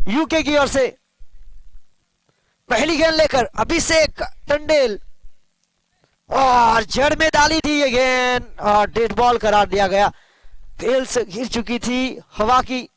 UK की ओर से पहली गेंद लेकर अभिषेक टंडेल, और जड़ में डाली थी ये गेंद और डेड बॉल करार दिया गया। तेल से गिर चुकी थी हवा की।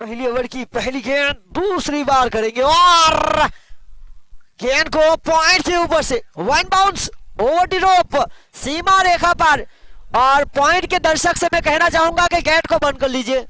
पहली ओवर की पहली गेंद दूसरी बार करेंगे और गेंद को पॉइंट के ऊपर से one bounce over the rope, सीमा रेखा पर। और पॉइंट के दर्शक से मैं कहना चाहूंगा कि गेट को बंद कर लीजिए।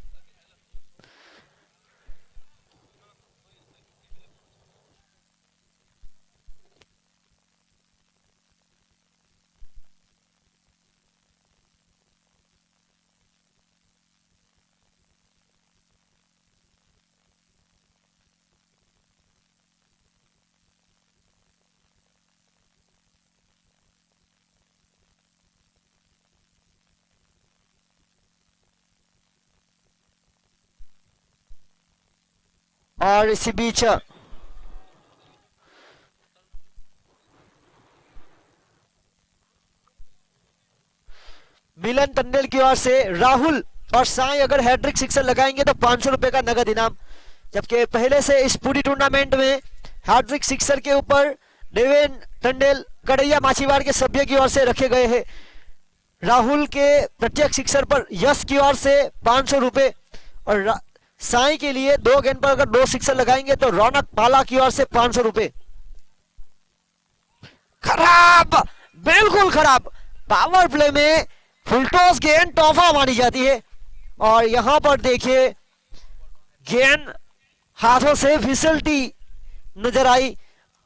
और इसी बीच मिलन टंडेल की ओर से राहुल और साई अगर हैट्रिक सिक्सर लगाएंगे तो 500 रुपए का नगद इनाम। जबकि पहले से इस पूरी टूर्नामेंट में हैट्रिक सिक्सर के ऊपर देवेन टंडेल कड़ैया माछीवाड़ के सभ्य की ओर से रखे गए हैं। राहुल के प्रत्येक सिक्सर पर यश की ओर से 500 रुपए, और साई के लिए 2 गेंद पर अगर 2 सिक्सर लगाएंगे तो रौनक पाला की ओर से 500 रुपए। खराब, बिल्कुल खराब। पावर प्ले में फुलटॉस गेंद तोहफा मानी जाती है, और यहां पर देखिए गेंद हाथों से फिसलती नजर आई।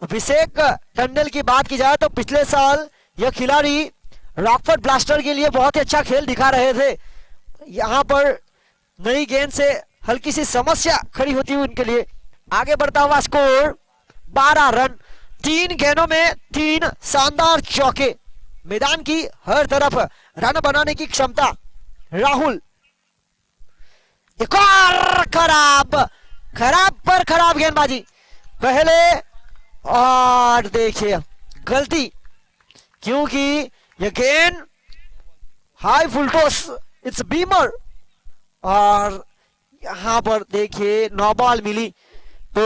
अभिषेक टंडेल की बात की जाए तो पिछले साल यह खिलाड़ी रॉकफोर्ड ब्लास्टर के लिए बहुत ही अच्छा खेल दिखा रहे थे। यहां पर नई गेंद से हल्की सी समस्या खड़ी होती हुई उनके लिए। आगे बढ़ता हुआ स्कोर 12 रन, 3 गेंदों में 3 शानदार चौके। मैदान की हर तरफ रन बनाने की क्षमता राहुल। एक और खराब, खराब पर खराब गेंदबाजी पहले, और देखिए गलती, क्योंकि यह गेंद हाई फुलटॉस, इट्स बीमर, और यहां पर देखिए 9 बॉल मिली तो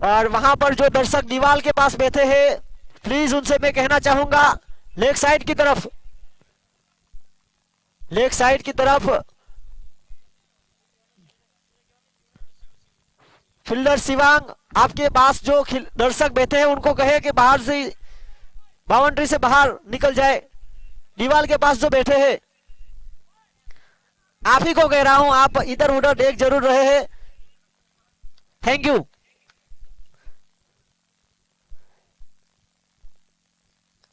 और वहां पर जो दर्शक दीवार के पास बैठे हैं प्लीज उनसे मैं कहना चाहूंगा लेग साइड की तरफ, लेग साइड की तरफ फील्डर शिवांग आपके पास जो दर्शक बैठे हैं उनको कहे कि बाहर से बाउंड्री से बाहर निकल जाए। दीवार के पास जो बैठे हैं आप ही को कह रहा हूं, आप इधर उधर देख जरूर रहे हैं। Thank you.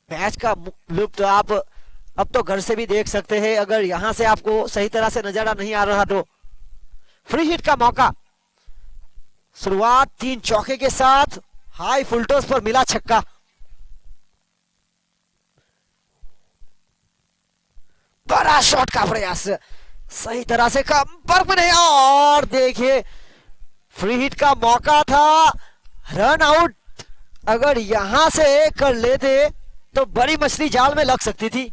मैच का लुत्फ आप अब तो घर से भी देख सकते हैं, अगर यहां से आपको सही तरह से नजारा नहीं आ रहा तो। फ्री हिट का मौका, शुरुआत 3 चौके के साथ, हाई फुलटॉस पर मिला छक्का। बड़ा शॉट का प्रयास, सही तरह से कम पर नहीं, और देखिए फ्री हिट का मौका था, रन आउट अगर यहां से कर लेते तो बड़ी मछली जाल में लग सकती थी।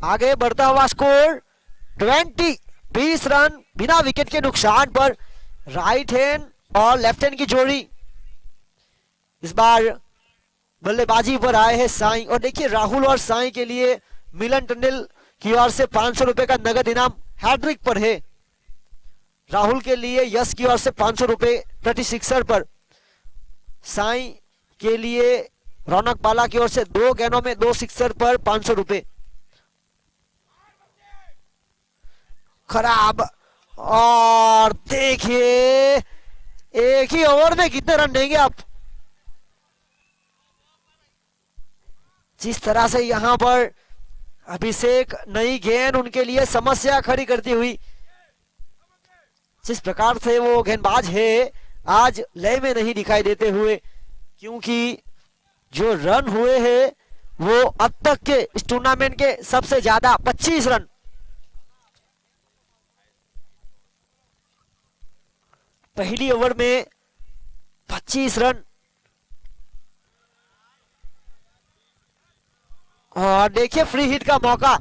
आगे बढ़ता हुआ स्कोर 20 रन बिना विकेट के नुकसान पर। राइट हैंड और लेफ्ट हैंड की जोड़ी इस बार बल्लेबाजी पर आए हैं साई, और देखिए राहुल और साई के लिए मिलन टंडेल की ओर से 500 रुपए का नगद इनाम हैट्रिक पर है। राहुल के लिए यश की ओर से 500 रुपए प्रति सिक्सर पर, साई के लिए रौनक पाला की ओर से 2 गेंदों में 2 सिक्सर पर 500 रुपए। खराब, और देखिए एक ही ओवर में कितने रन देंगे आप। जिस तरह से यहां पर अभिषेक नई गेंद उनके लिए समस्या खड़ी करती हुई। जिस प्रकार से वो गेंदबाज है आज लय में नहीं दिखाई देते हुए, क्योंकि जो रन हुए हैं वो अब तक के इस टूर्नामेंट के सबसे ज्यादा 25 रन। पहली ओवर में 25 रन। और देखिए फ्री हिट का मौका।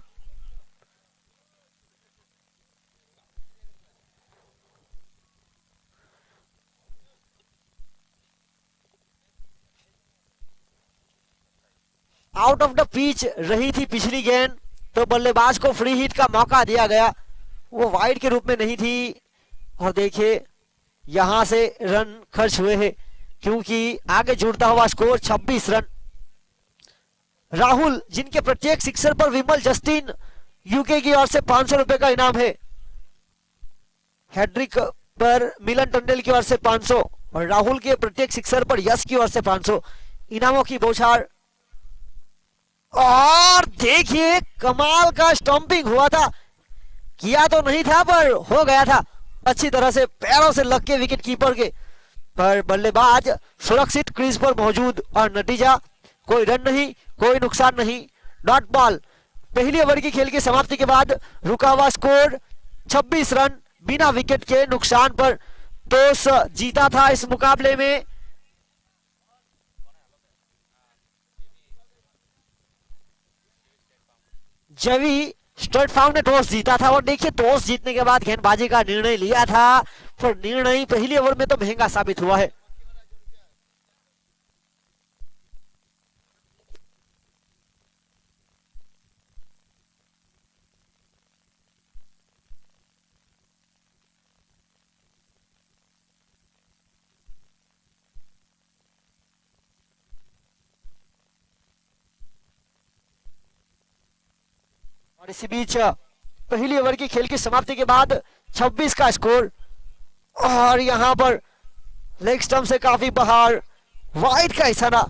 आउट ऑफ द पिच रही थी पिछली गेंद, तो बल्लेबाज को फ्री हिट का मौका दिया गया, वो वाइड के रूप में नहीं थी। और देखिए यहां से रन खर्च हुए हैं, क्योंकि आगे जुड़ता हुआ स्कोर 26 रन। राहुल जिनके प्रत्येक सिक्सर पर विमल जस्टिन यूके की ओर से 500 रुपए का इनाम है, हैट्रिक पर मिलन टंडेल की ओर से 500 और राहुल के प्रत्येक सिक्सर पर यश की ओर से 500 इनामों की बौछार। और देखिए कमाल का स्टंपिंग हुआ था, किया तो नहीं था पर हो गया था अच्छी तरह से, पैरों से लग के विकेट कीपर के, पर बल्लेबाज सुरक्षित क्रीज पर मौजूद और नतीजा कोई रन नहीं, कोई नुकसान नहीं, डॉट बॉल। पहली ओवर की खेल की समाप्ति के बाद रुका हुआ स्कोर 26 रन बिना विकेट के नुकसान पर टॉस जीता था इस मुकाबले में। जेवी स्टेट फार्म ने टॉस जीता था और देखिए टॉस जीतने के बाद गेंदबाजी का निर्णय लिया था, पर निर्णय पहली ओवर में तो महंगा साबित हुआ है। और इसी बीच पहली ओवर की खेल की समाप्ति के बाद 26 का स्कोर, और यहां पर लेग स्टंप से काफी बाहर, वाइड का इशारा।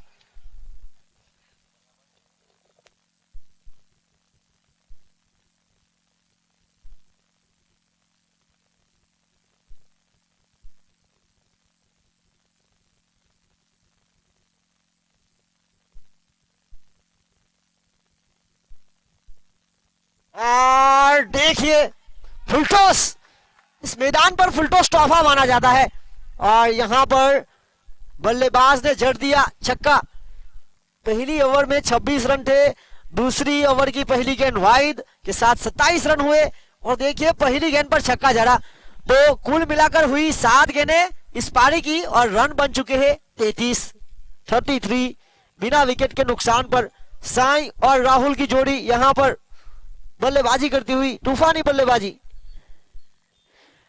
और देखिए फुलटॉस, इस मैदान पर फुलटॉस तोहफा माना जाता है, और यहां पर बल्लेबाज ने जड़ दिया छक्का। पहली ओवर में 26 रन थे, दूसरी ओवर की पहली गेंद वाइड के साथ 27 रन हुए, और देखिए पहली गेंद पर छक्का जड़ा, तो कुल मिलाकर हुई 7 गेंदें इस पारी की और रन बन चुके हैं 33 बिना विकेट के नुकसान पर। साई और राहुल की जोड़ी यहां पर बल्लेबाजी करती हुई, तूफानी बल्लेबाजी,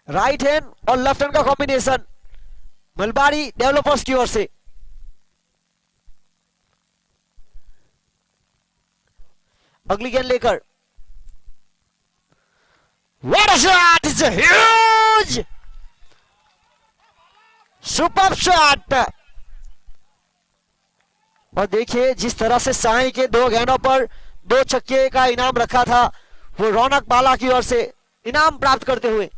राइट हैंड और लेफ्ट हैंड का कॉम्बिनेशन मलबारी डेवलपर्स की ओर से। अगली गेंद लेकर, what a shot, it's a huge super shot. और देखिए जिस तरह से साई के 2 गेंदों पर 2 छक्के का इनाम रखा था, वो रौनक बाला की ओर से इनाम प्राप्त करते हुए।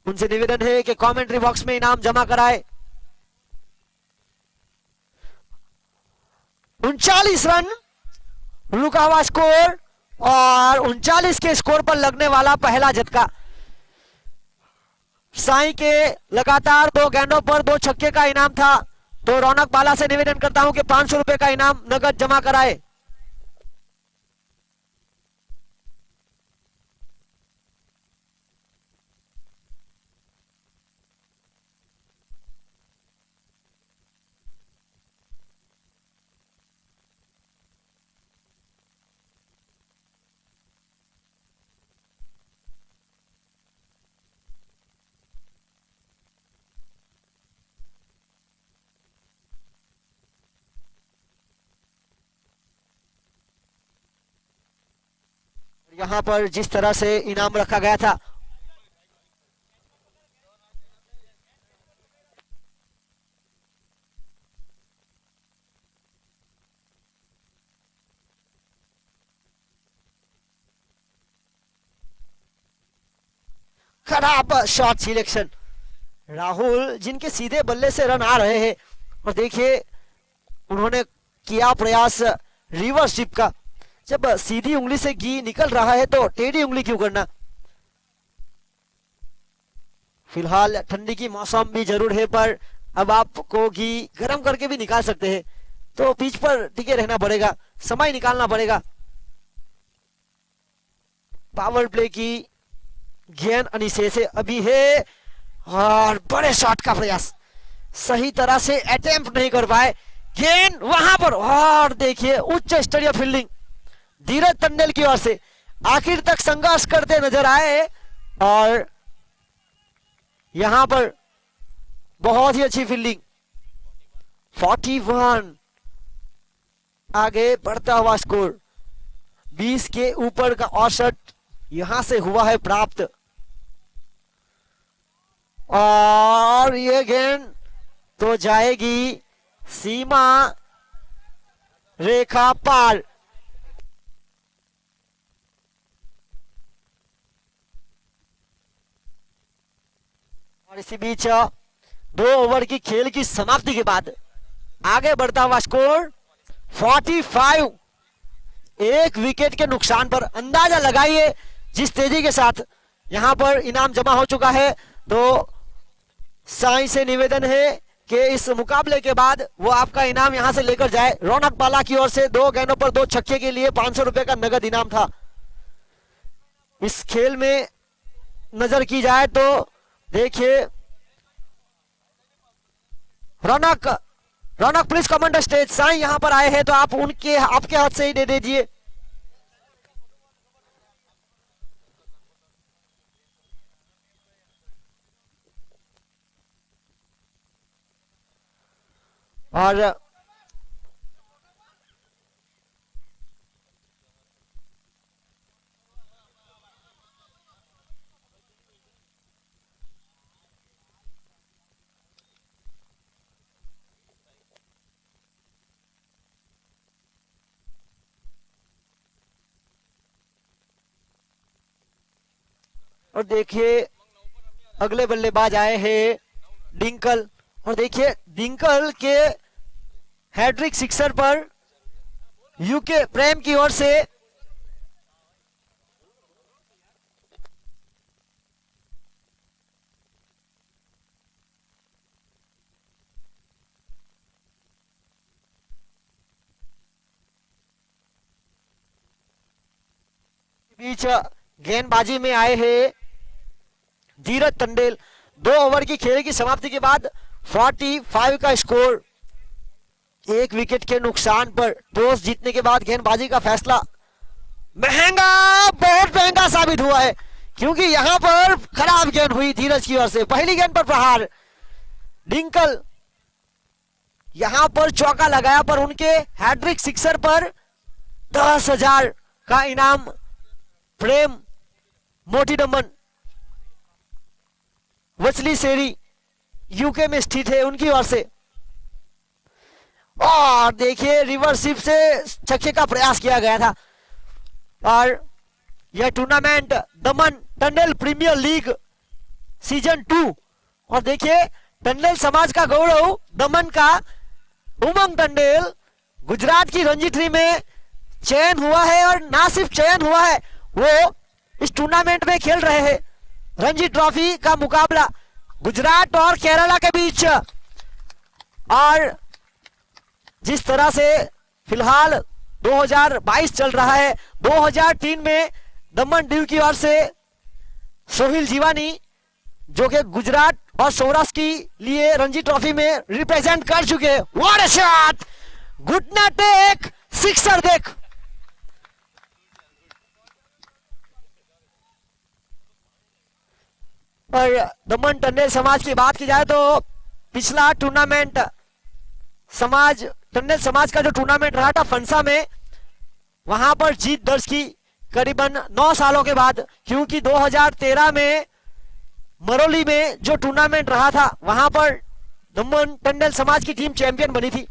उनसे निवेदन है कि कमेंट्री बॉक्स में इनाम जमा कराए। 39 रन रुका हुआ स्कोर, और 39 के स्कोर पर लगने वाला पहला झटका। साई के लगातार 2 गेंदों पर 2 छक्के का इनाम था, तो रौनक बाला से निवेदन करता हूं कि 500 रुपए का इनाम नगद जमा कराए। यहां पर जिस तरह से इनाम रखा गया था, खराब शॉट सिलेक्शन। राहुल जिनके सीधे बल्ले से रन आ रहे हैं और देखिए उन्होंने किया प्रयास रिवर्स टिप का। जब सीधी उंगली से घी निकल रहा है तो टेढ़ी उंगली क्यों करना। फिलहाल ठंडी की मौसम भी जरूर है पर अब आपको घी गर्म करके भी निकाल सकते हैं, तो पिच पर टिके रहना पड़ेगा, समय निकालना पड़ेगा। पावर प्ले की गेंद अनिशे से अभी है और बड़े शॉट का प्रयास, सही तरह से अटेम्प्ट नहीं कर पाए। गेंद वहां पर और देखिए उच्च स्तरीय फील्डिंग धीरज टंडेल की ओर से, आखिर तक संघर्ष करते नजर आए और यहां पर बहुत ही अच्छी फील्डिंग। 41 आगे बढ़ता हुआ स्कोर, 20 के ऊपर का औसत यहां से हुआ है प्राप्त और ये गेंद तो जाएगी सीमा रेखा पार। और इसी बीच 2 ओवर की खेल की समाप्ति के बाद आगे बढ़ता हुआ स्कोर 45, एक विकेट के नुकसान पर। अंदाजा लगाइए जिस तेजी के साथ यहां पर इनाम जमा हो चुका है, तो साईं से निवेदन है कि इस मुकाबले के बाद वो आपका इनाम यहां से लेकर जाए। रौनक बाला की ओर से 2 गेंदों पर 2 छक्के के लिए 500 रुपए का नगद इनाम था। इस खेल में नजर की जाए तो देखिए रौनक प्लीज कमेंट स्टेज। साईं यहां पर आए हैं तो आप उनके आपके हाथ से ही दे दीजिए। और देखिए अगले बल्लेबाज आए हैं डिंकल, और देखिए डिंकल के हैट्रिक सिक्सर पर यूके प्रेम की ओर से बीच गेंदबाजी में आए हैं धीरज टंडेल। 2 ओवर की खेल की समाप्ति के बाद 45 का स्कोर, एक विकेट के नुकसान पर। टॉस जीतने के बाद गेंदबाजी का फैसला महंगा, बहुत महंगा साबित हुआ है, क्योंकि यहां पर खराब गेंद हुई धीरज की ओर से। पहली गेंद पर प्रहार, डिंकल यहां पर चौका लगाया पर उनके हैट्रिक सिक्सर पर 10,000 का इनाम प्रेम मोटी दमन वचली सेरी यूके में स्थित है उनकी ओर से। और देखिए रिवर्स स्वीप से छक्के का प्रयास किया गया था। और यह टूर्नामेंट दमन टंडेल प्रीमियर लीग सीजन 2, और देखिए टंडेल समाज का गौरव दमन का उमंग टंडेल गुजरात की रणजी ट्री में चयन हुआ है, और ना सिर्फ चयन हुआ है, वो इस टूर्नामेंट में खेल रहे हैं। रणजी ट्रॉफी का मुकाबला गुजरात और केरला के बीच, और जिस तरह से फिलहाल 2022 चल रहा है, 2003 में दमन दीव की ओर से सोहिल जीवानी जो कि गुजरात और सौराष्ट्र की लिए रणजी ट्रॉफी में रिप्रेजेंट कर चुके। व्हाट अ शॉट, घुटना टेक, सिक्सर देख। और दमन टंडेल समाज की बात की जाए तो पिछला टूर्नामेंट टंडेल समाज का जो टूर्नामेंट रहा था फंसा में, वहां पर जीत दर्ज की करीबन 9 सालों के बाद, क्योंकि 2013 में मरोली में जो टूर्नामेंट रहा था वहां पर दमन टंडेल समाज की टीम चैंपियन बनी थी।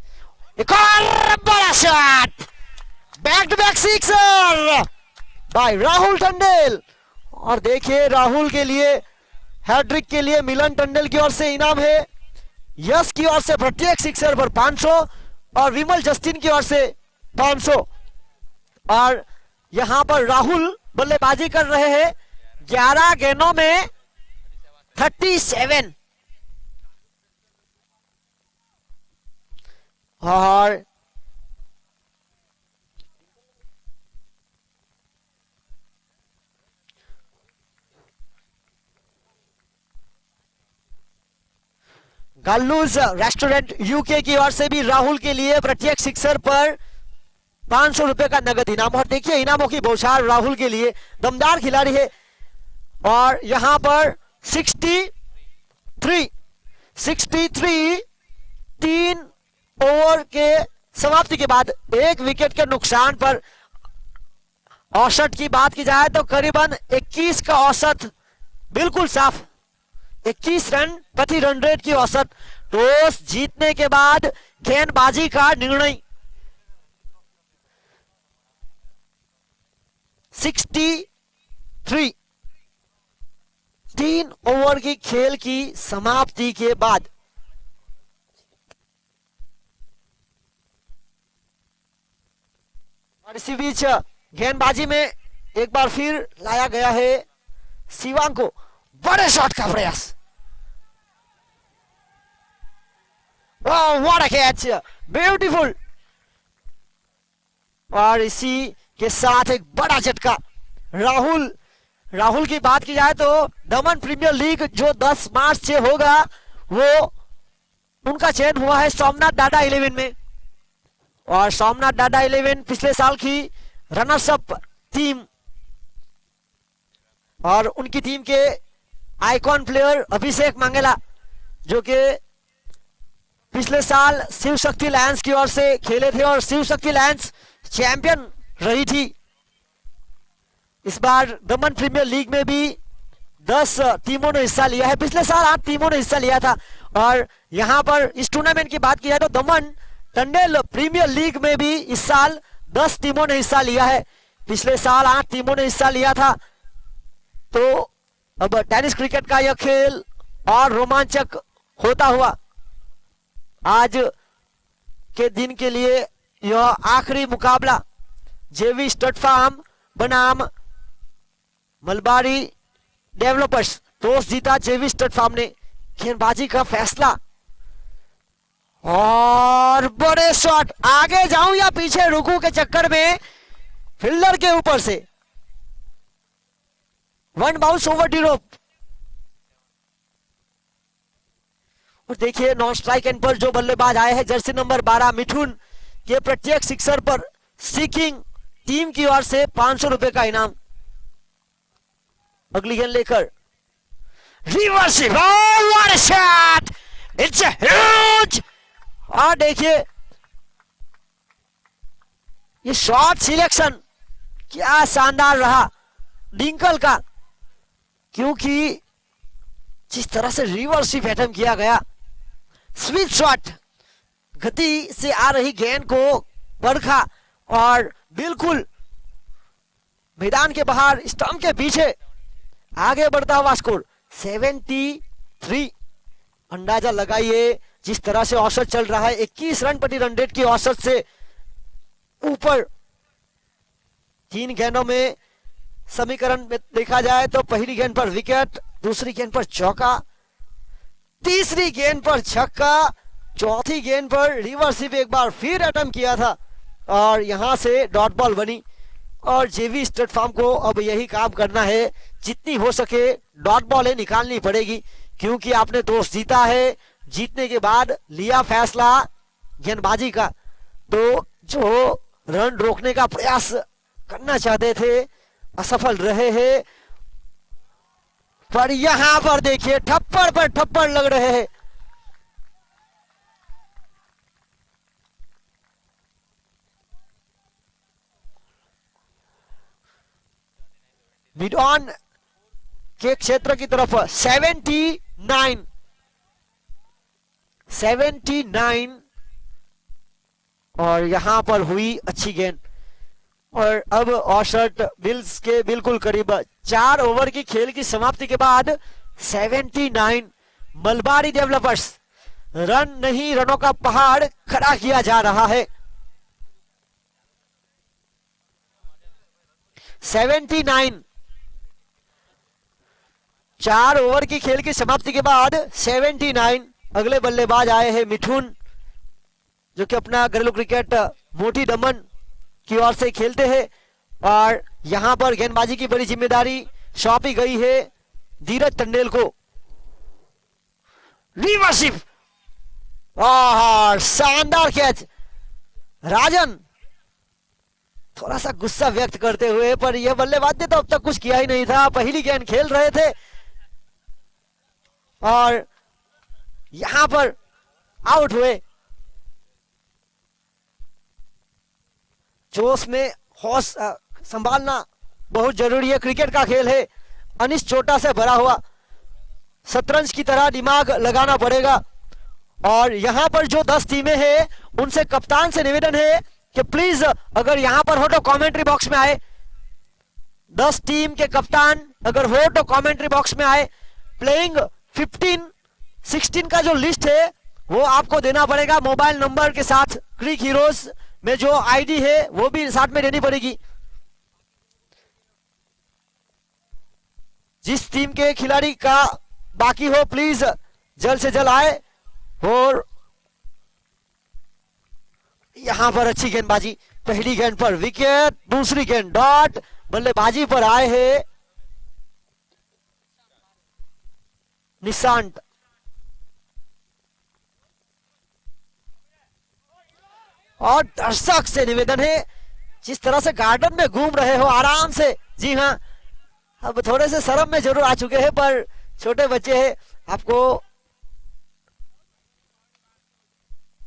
एक और बड़ा shot, back to back sixer by Rahul Tandel. और देखिए राहुल के लिए हैट्रिक के लिए मिलन टंडन की ओर से इनाम है, यश की ओर से प्रत्येक सिक्सर पर 500 और विमल जस्टिन की ओर से 500। और यहां पर राहुल बल्लेबाजी कर रहे हैं 11 गेंदों में 37। और गल्लूज रेस्टोरेंट यूके की ओर से भी राहुल के लिए प्रत्येक सिक्सर पर 500 रुपए का नगद इनाम। और देखिए इनामों की बौछार राहुल के लिए, दमदार खिलाड़ी है। और यहां पर 63 3 ओवर के समाप्ति के बाद 1 विकेट के नुकसान पर औसत की बात की जाए तो करीबन 21 का औसत, बिल्कुल साफ 21 रन प्रति रन रेट की औसत। टॉस जीतने के बाद गेंदबाजी का निर्णय 63 3 ओवर की खेल की समाप्ति के बाद। और इसी बीच गेंदबाजी में एक बार फिर लाया गया है शिवांग को, बड़े शॉट का प्रयास। What a catch, beautiful. और इसी के साथ एक बड़ा झटका राहुल की बात की जाए तो दमन प्रीमियर लीग जो 10 मार्च से होगा वो उनका चयन हुआ है सोमनाथ डाडा 11 में। और सोमनाथ डाडा 11 पिछले साल की रनर्स अप टीम, और उनकी टीम के आइकॉन प्लेयर अभिषेक मंगेला जो कि पिछले साल शिव शक्ति लायंस की ओर से खेले थे और शिव शक्ति लायंस चैंपियन रही थी। इस बार दमन प्रीमियर लीग में भी 10 टीमों ने हिस्सा लिया है, पिछले साल 8 टीमों ने हिस्सा लिया था। और यहां पर इस टूर्नामेंट की बात की जाए तो दमन टंडेल प्रीमियर लीग में भी इस साल 10 टीमों ने हिस्सा लिया है, पिछले साल 8 टीमों ने हिस्सा लिया था। तो अब टेनिस क्रिकेट का यह खेल और रोमांचक होता हुआ आज के दिन के लिए यह आखिरी मुकाबला जेवी स्टड फार्म बनाम मलबारी डेवलपर्स, टॉस जीता जेवी स्टड फार्म ने। गेंदबाजी का फैसला और बड़े शॉट, आगे जाऊं या पीछे रुकूं के चक्कर में फील्डर के ऊपर से 1 बाउंस ओवर डी रोप। और देखिए नॉन स्ट्राइक एंड पर जो बल्लेबाज आए हैं जर्सी नंबर 12 मिठुन के प्रत्येक सिक्सर पर सीकिंग टीम की ओर से 500 रुपए का इनाम। अगली गेंद लेकर reverse shot, it's a huge. और देखिए ये शॉट सिलेक्शन क्या शानदार रहा डिंकल का, क्योंकि जिस तरह से रिवर्सिव अटेम्प्ट किया गया, स्विच शॉट, गति से आ रही गेंद को परखा और बिल्कुल मैदान के बाहर स्टंप के पीछे आगे बढ़ता हुआ स्कोर 73। अंदाजा लगाइए जिस तरह से औसत चल रहा है, 21 रन प्रति रन रेट की औसत से ऊपर। 3 गेंदों में समीकरण में देखा जाए तो पहली गेंद पर विकेट, दूसरी गेंद पर चौका, तीसरी गेंद पर छक्का, चौथी गेंद पर रिवर्सिव एक बार फिर अटेम्प्ट किया था और यहां से डॉट बॉल बनी। और जेवी स्टड फार्म को अब यही काम करना है, जितनी हो सके डॉट बॉल निकालनी पड़ेगी, क्योंकि आपने टॉस जीता है, जीतने के बाद लिया फैसला गेंदबाजी का। तो जो रन रोकने का प्रयास करना चाहते थे असफल रहे हैं, पर यहां पर देखिए ठप्पड़ पर ठप्पड़ लग रहे हैं। मिड ऑन के क्षेत्र की तरफ 79 और यहां पर हुई अच्छी गेंद। और अब औसत बिल्स के बिल्कुल करीब 4 ओवर की खेल की समाप्ति के बाद 79 मलबारी डेवलपर्स। रन नहीं, रनों का पहाड़ खड़ा किया जा रहा है। 79। 4 ओवर की खेल की समाप्ति के बाद 79। अगले बल्लेबाज आए हैं मिठुन, जो कि अपना घरेलू क्रिकेट मोटी दमन की ओर से खेलते हैं। और यहां पर गेंदबाजी की बड़ी जिम्मेदारी सौंपी गई है धीरज टंडेल को। रिवर्सिव और शानदार कैच। राजन थोड़ा सा गुस्सा व्यक्त करते हुए, पर यह बल्लेबाज ने तो अब तक कुछ किया ही नहीं था। पहली गेंद खेल रहे थे और यहां पर आउट हुए। जोश में होश संभालना बहुत जरूरी है, क्रिकेट का खेल है। अनिश चोटा से भरा हुआ शतरंज की तरह दिमाग लगाना पड़ेगा। और यहां पर जो 10 टीमें हैं उनसे कप्तान से निवेदन है कि प्लीज अगर यहां पर हो तो कमेंट्री बॉक्स में आए। 10 टीम के कप्तान अगर हो तो कमेंट्री बॉक्स में आए। प्लेइंग 15-16 का जो लिस्ट है वो आपको देना पड़ेगा मोबाइल नंबर के साथ। क्रिक हीरोज में जो आईडी है वो भी साथ में देनी पड़ेगी। जिस टीम के खिलाड़ी का बाकी हो प्लीज जल्द से जल्द आए। और यहां पर अच्छी गेंदबाजी, पहली गेंद पर विकेट, दूसरी गेंद डॉट। बल्लेबाजी पर आए हैं निशांत। और दर्शक से निवेदन है, जिस तरह से गार्डन में घूम रहे हो आराम से। जी हां, अब थोड़े से शर्म में जरूर आ चुके हैं, पर छोटे बच्चे हैं, आपको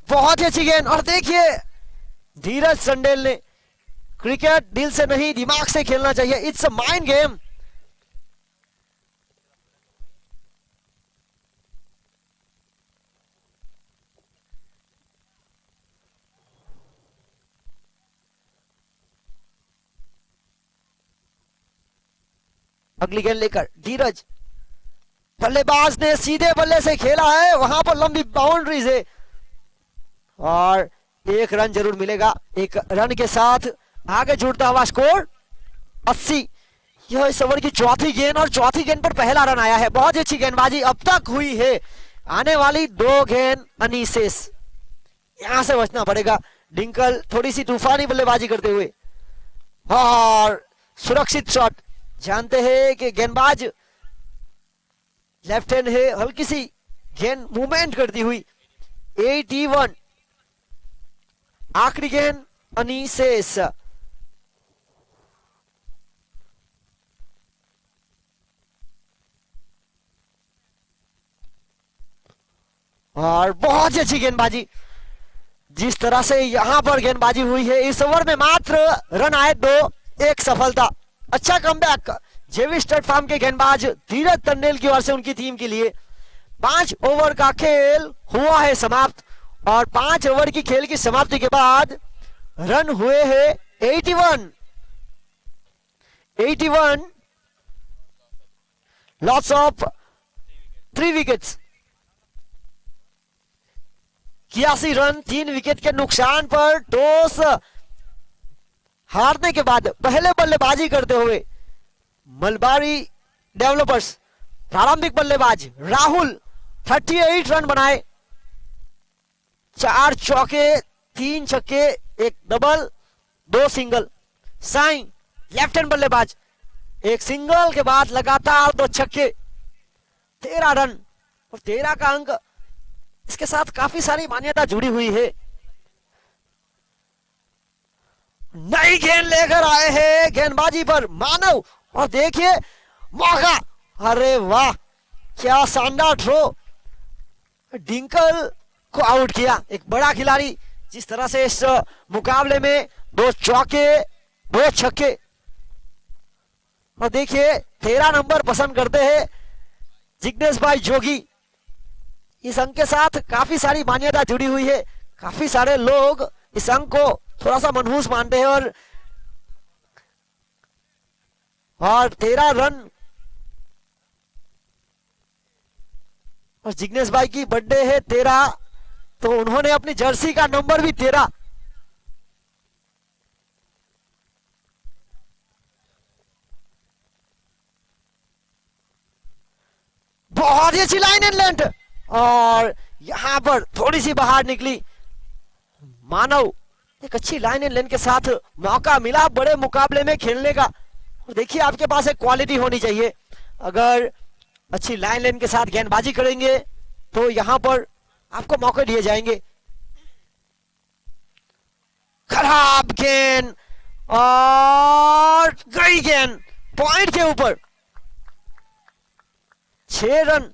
बहुत ही अच्छी गेंद। और देखिए धीरज टंडेल ने, क्रिकेट दिल से नहीं दिमाग से खेलना चाहिए, इट्स अ माइंड गेम। अगली गेंद लेकर धीरज, बल्लेबाज ने सीधे बल्ले से खेला है, वहां पर लंबी बाउंड्रीज है और 1 रन जरूर मिलेगा। 1 रन के साथ आगे जुड़ता हुआ स्कोर 80। यह इस ओवर की चौथी गेंद और चौथी गेंद पर पहला रन आया है। बहुत ही अच्छी गेंदबाजी अब तक हुई है। आने वाली 2 गेंद अनीसेस, यहां से बचना पड़ेगा। डिंकल थोड़ी सी तूफानी बल्लेबाजी करते हुए और सुरक्षित शॉट। जानते हैं कि गेंदबाज लेफ्ट हैंड है, हल्की सी गेंद मूवमेंट करती हुई। 81 आखिरी गेंद अनीसेस। और बहुत ही अच्छी गेंदबाजी, जिस तरह से यहां पर गेंदबाजी हुई है। इस ओवर में मात्र रन आए 2, 1 सफलता। अच्छा कमबैक जेवी स्टड फार्म के गेंदबाज धीरज टंडेल की ओर से उनकी टीम के लिए। 5 ओवर का खेल हुआ है समाप्त और 5 ओवर की खेल की समाप्ति के बाद रन हुए हैं 81 loss of 3 wickets. 81 run 3 wicket के नुकसान पर टॉस हारने के बाद पहले बल्लेबाजी करते हुए मलबारी डेवलपर्स प्रारंभिक बल्लेबाज राहुल 38 रन बनाए। 4 चौके, 3 छक्के, 1 double, 2 single. Sai left hand बल्लेबाज, 1 सिंगल के बाद लगातार 2 छक्के, 13 रन और 13 का अंक। इसके साथ काफी सारी मान्यता जुड़ी हुई है। नई गेंद लेकर आए हैं गेंदबाजी पर मानव और देखिए मौका, अरे वाह क्या शानदार थ्रो। डिंकल को आउट किया, एक बड़ा खिलाड़ी। जिस तरह से इस मुकाबले में 2 चौके, 2 छक्के। और देखिए 13 नंबर पसंद करते हैं जिग्नेश भाई जोगी। इस अंक के साथ काफी सारी मान्यता जुड़ी हुई है। काफी सारे लोग इस अंक को थोड़ा सा मनहूस मानते हैं और 13 रन और जिग्नेश भाई की बर्थडे है 13, तो उन्होंने अपनी जर्सी का नंबर भी 13। बहुत ही अच्छी लाइन एंड लेंथ, और यहां पर थोड़ी सी बाहर निकली। मानव एक अच्छी लाइन एंड लेंथ के साथ मौका मिला बड़े मुकाबले में खेलने का। और देखिए आपके पास एक क्वालिटी होनी चाहिए, अगर अच्छी लाइन लेन के साथ गेंदबाजी करेंगे तो यहां पर आपको मौके दिए जाएंगे। खराब गेंद और गई गेंद पॉइंट के ऊपर। 6 रन।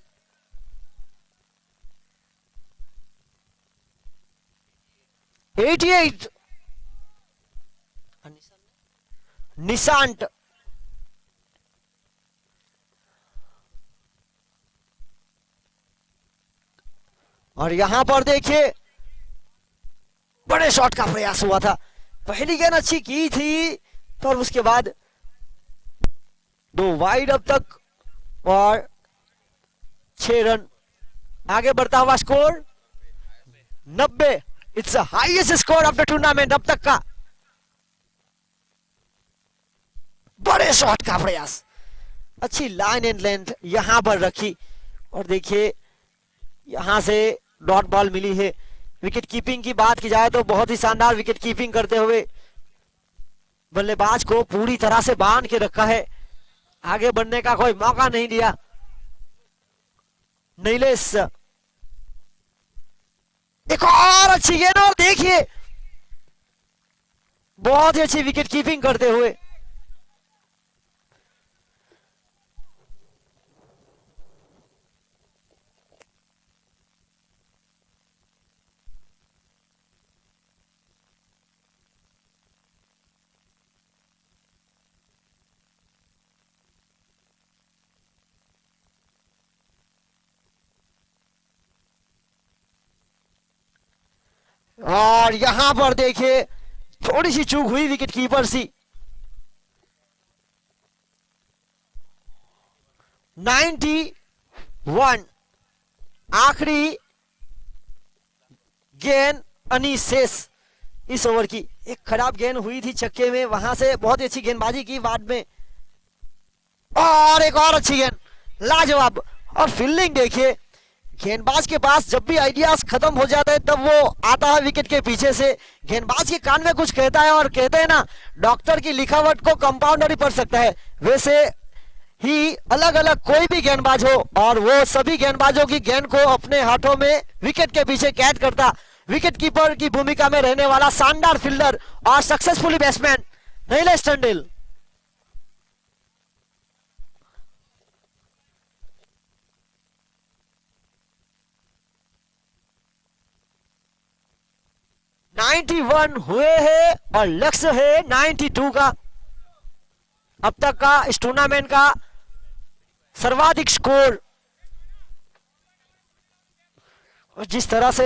निशांत और यहां पर देखिए बड़े शॉट का प्रयास हुआ था। पहली गेंद अच्छी की थी तो उसके बाद 2 वाइड अब तक और 6 रन। आगे बढ़ता हुआ score 90। It's highest score of the tournament अब तक का। बड़े शॉट का प्रयास, अच्छी लाइन एंड लेंथ यहां पर रखी और देखिए यहां से डॉट बॉल मिली है। विकेट कीपिंग की बात की जाए तो बहुत ही शानदार विकेट कीपिंग करते हुए बल्लेबाज को पूरी तरह से बांध के रखा है, आगे बढ़ने का कोई मौका नहीं दिया। नीलेश एक और अच्छी गेंद और देखिए बहुत ही अच्छी विकेट कीपिंग करते हुए। और यहां पर देखिए थोड़ी सी चूक हुई विकेट कीपर सी। 91 आखिरी गेंद अनीस शेष इस ओवर की। एक खराब गेंद हुई थी छक्के में, वहां से बहुत ही अच्छी गेंदबाजी की बाद में, और एक और अच्छी गेंद लाजवाब। और फील्डिंग देखिए गेंदबाज के पास जब भी आइडियाज खत्म हो जाता है तब वो आता है विकेट के पीछे से, गेंदबाज के कान में कुछ कहता है और कहते हैं ना डॉक्टर की लिखावट को कंपाउंडर ही पढ़ सकता है, वैसे ही अलग अलग कोई भी गेंदबाज हो और वो सभी गेंदबाजों की गेंद को अपने हाथों में विकेट के पीछे कैद करता विकेट कीपर की भूमिका में रहने वाला शानदार फील्डर और successfully batsman Nilesh Tandel. One हुए हैं और लक्ष्य है 92 का। अब तक का इस टूर्नामेंट का सर्वाधिक स्कोर। और जिस तरह से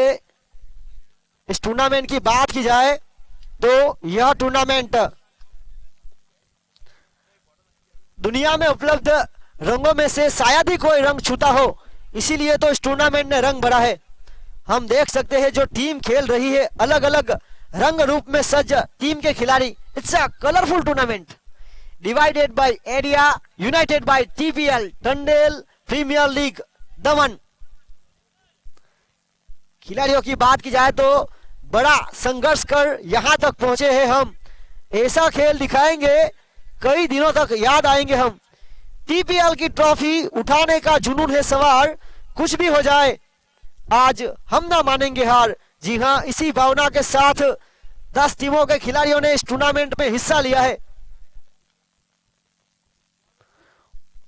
इस टूर्नामेंट की बात की जाए तो यह टूर्नामेंट दुनिया में उपलब्ध रंगों में से शायद ही कोई रंग छूता हो, इसीलिए तो इस टूर्नामेंट ने रंग भरा है। हम देख सकते हैं जो टीम खेल रही है अलग अलग रंग रूप में सज्ज टीम के खिलाड़ी। It's a colourful tournament divided by area, united by TPL Tandel premier league Daman. खिलाड़ियों की बात की जाए तो बड़ा संघर्ष कर यहां तक पहुंचे हैं हम। ऐसा खेल दिखाएंगे कई दिनों तक याद आएंगे हम। टीपीएल की ट्रॉफी उठाने का जुनून है सवार, कुछ भी हो जाए आज हम ना मानेंगे हार। जी हां, इसी भावना के साथ 10 टीमों के खिलाड़ियों ने इस टूर्नामेंट में हिस्सा लिया है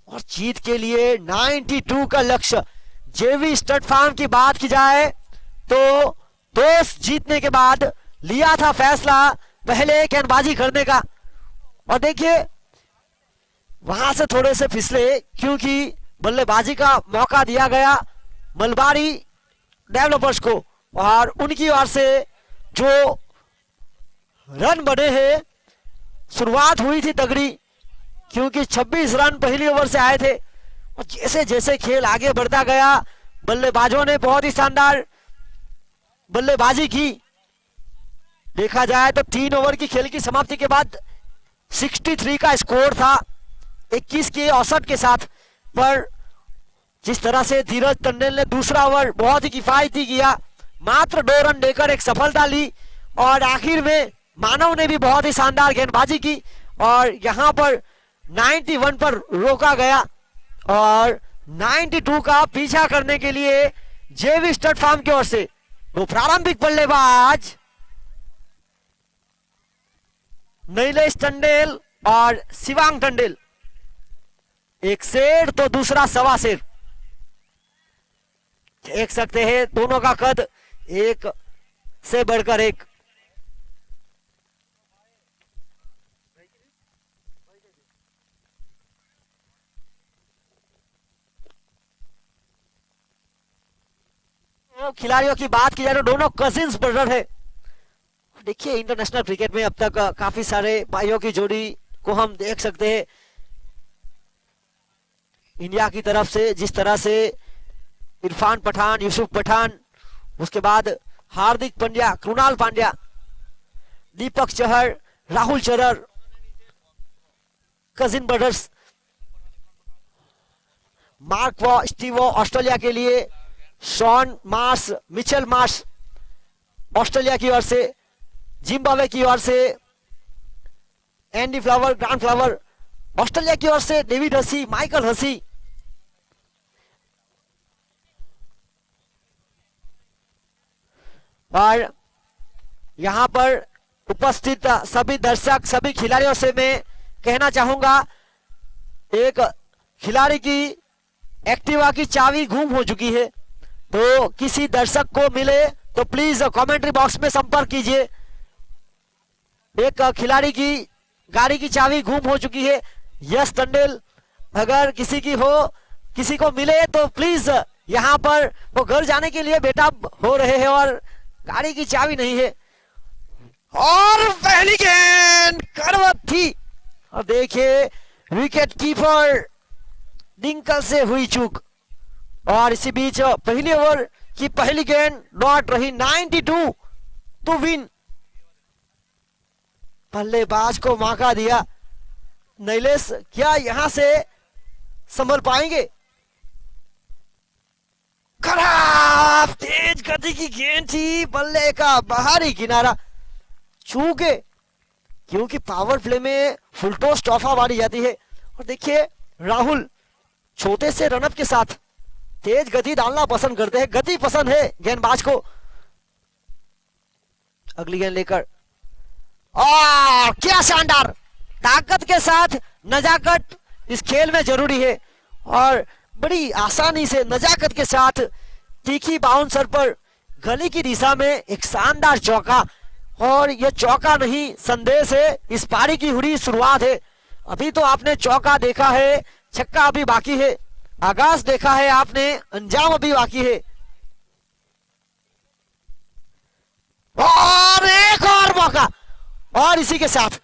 और जीत के लिए 92 का लक्ष्य। जेवी स्टड फार्म की बात की जाए तो टॉस जीतने के बाद लिया था फैसला पहले गेंदबाजी करने का, और देखिए वहां से थोड़े से फिसले क्योंकि बल्लेबाजी का मौका दिया गया मलबारी डेवलपर्स को, और उनकी ओर से जो रन बने हैं शुरुआत हुई थी तगड़ी क्योंकि 26 रन पहली ओवर से आए थे और जैसे जैसे खेल आगे बढ़ता गया बल्लेबाजों ने बहुत ही शानदार बल्लेबाजी की। देखा जाए तो 3 ओवर की खेल की समाप्ति के बाद 63 का स्कोर था 21 के औसत के साथ। पर जिस तरह से धीरज टंडेल ने दूसरा ओवर बहुत ही किफायती किया, मात्र 2 रन देकर एक सफलता ली और आखिर में मानव ने भी बहुत ही शानदार गेंदबाजी की और यहां पर 91 पर रोका गया और 92 का पीछा करने के लिए जेवी स्टड फार्म की ओर से वो प्रारंभिक बल्लेबाज नीलेश टंडेल और शिवांग टंडेल, एक शेर तो दूसरा सवा शेर। देख सकते हैं दोनों का कद एक से बढ़कर एक। खिलाड़ियों की बात की जाए तो दोनों कजिन्स ब्रदर है। देखिए इंटरनेशनल क्रिकेट में अब तक काफी सारे भाइयों की जोड़ी को हम देख सकते हैं। इंडिया की तरफ से जिस तरह से इरफान पठान, यूसुफ पठान, उसके बाद Hardik Pandya, Krunal Pandya, Deepak Chahar, Rahul Chahar, cousin brothers, Mark Waugh, Steve Waugh Australia के लिए, Shaun Marsh, Mitchell Marsh Australia की ओर से, जिम्बाब्वे की ओर से Andy Flower, Grant Flower, Australia की ओर से डेविड हसी, माइकल हसी। और यहां पर उपस्थित सभी दर्शक, सभी खिलाड़ियों से मैं कहना चाहूंगा, एक खिलाड़ी की एक्टिवा की चाबी गुम हो चुकी है, तो किसी दर्शक को मिले तो प्लीज कमेंट्री बॉक्स में संपर्क कीजिए। एक खिलाड़ी की गाड़ी की चाबी गुम हो चुकी है, यश टंडेल, अगर किसी की हो, किसी को मिले तो प्लीज यहां पर वो घर जाने के लिए बेताब हो रहे हैं और गाड़ी की चाबी नहीं है। और पहली गेंद करवट थी और देखिए विकेट कीपर डिंकल से हुई चूक और इसी बीच पहले ओवर की पहली गेंद नॉट रही। 92 टू विन। बल्लेबाज को मौका दिया, नीलेश क्या यहां से संभल पाएंगे? खराब तेज गति की गेंद थी, बल्ले का बाहरी किनारा चूके, क्योंकि पावर प्ले में फुल टॉस टॉफा मारी जाती है। और देखिए राहुल छोटे से रनअप के साथ तेज गति डालना पसंद करते हैं, गति पसंद है गेंदबाज को। अगली गेंद लेकर क्या शानदार ताकत के साथ नजाकत इस खेल में जरूरी है और बड़ी आसानी से नजाकत के साथ तीखी बाउंसर पर गली की दिशा में एक शानदार चौका। और यह चौका नहीं, संदेश है, इस पारी की हुई शुरुआत है। अभी तो आपने चौका देखा है, छक्का अभी बाकी है, आगाज देखा है आपने, अंजाम अभी बाकी है। और एक और मौका और इसी के साथ